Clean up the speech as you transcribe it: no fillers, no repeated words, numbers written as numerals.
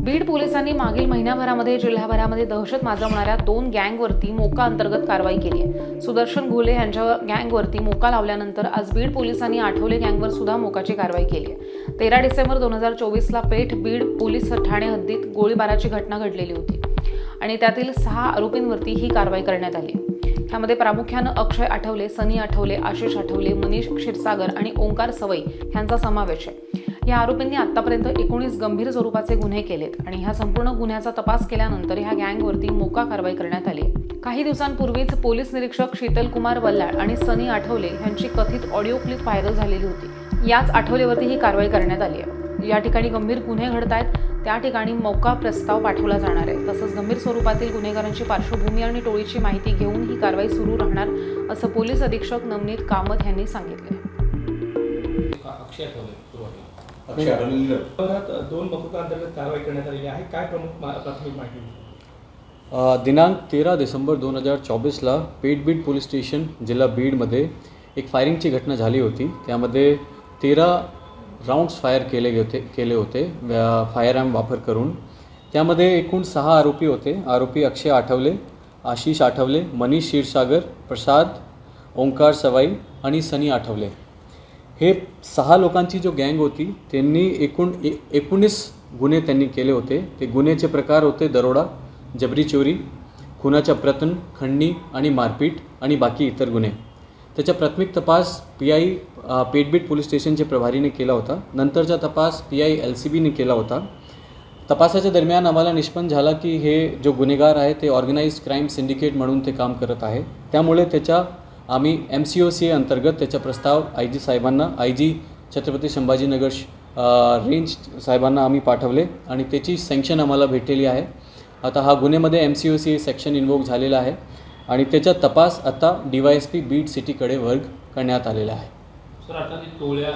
बीड पोलिसांनी मागील महिन्याभरामध्ये जिल्हाभरामध्ये दहशत माजवणाऱ्या 2 गँगवरती मोका अंतर्गत कारवाई केली आहे। सुदर्शन घोले यांच्या गँगवरती मोका लावल्यानंतर आज बीड पोलिसांनी आठवले गँगवर सुद्धा मोकाची कारवाई केली आहे। 13 डिसेंबर 2024ला पेठ बीड पोलीस ठाणे हद्दीत गोळीबाराची घटना घडलेली होती आणि त्यातील 6 आरोपींवरती ही कारवाई करण्यात आली। यामध्ये प्रामुख्याने अक्षय आठवले, सनी आठवले, आशिष आठवले, मनीष क्षीरसागर आणि ओंकार सवई यांचा समावेश आहे। या आरोपींनी आतापर्यंत 19 गंभीर स्वरूपाचे गुन्हे केलेत आणि ह्या संपूर्ण गुन्ह्याचा तपास केल्यानंतर ह्या गँगवरती मोका कारवाई करण्यात आली। काही दिवसांपूर्वीच पोलीस निरीक्षक शीतल कुमार वल्लाळ आणि सनी आठवले यांची कथित ऑडिओ क्लिप व्हायरल झालेली होती। याच आठवलेवरती ही कारवाई करण्यात आली आहे। या ठिकाणी गंभीर गुन्हे घडतायत त्या ठिकाणी मोका प्रस्ताव पाठवला जाणार आहे। तसंच गंभीर स्वरूपातील गुन्हेगारांची पार्श्वभूमी आणि टोळीची माहिती घेऊन ही कारवाई सुरू राहणार असं पोलीस अधीक्षक नवनीत कामत यांनी सांगितले। अक्षय आठवले दोन मोका अंतर्गत कारवाई करण्यात आलेली आहे। काय प्राथमिक माहिती? दिनांक 13 डिसेंबर 2024ला पेठ बीड पोलीस स्टेशन जिल्हा बीडमध्ये एक फायरिंगची घटना झाली होती। त्यामध्ये 13 राऊंड्स फायर केले होते फायर आर्म वापर करून। त्यामध्ये एकूण 6 आरोपी होते। आरोपी अक्षय आठवले, आशिष आठवले, मनीष क्षीरसागर, प्रसाद, ओंकार सवाई आणि सनी आठवले। हे 6 लोकांची जो गँग होती त्यांनी एकूण 19 गुन्हे त्यांनी केले होते। ते गुन्ह्याचे प्रकार होते दरोडा, जबरी चोरी, खुनाचा प्रयत्न, खंडणी आणि मारपीट आणि बाकी इतर गुन्हे। त्याचा प्राथमिक तपास PI पेठ बीड पोलीस स्टेशनचे प्रभारीने केला होता। नंतरचा तपास PI LCBने केला होता। तपासाच्या दरम्यान आम्हाला निष्पन्न झाला की हे जो गुन्हेगार आहे ते ऑर्गनाइज्ड क्राईम सिंडिकेट म्हणून ते काम करत आहे। त्यामुळे त्याच्या आम्ही MCOCA अंतर्गत त्याचा प्रस्ताव IG साहेबांना, IG छत्रपती संभाजीनगर रेंज साहेबांना आम्ही पाठवले आणि त्याची सँक्शन आम्हाला भेटलेली आहे। आता हा गुन्ह्यामध्ये MCOCA सेक्शन इन्वोक झालेला आहे आणि त्याचा तपास आता DYSP बीड सिटीकडे वर्ग करण्यात आलेला आहे। सर, आता टोळ्या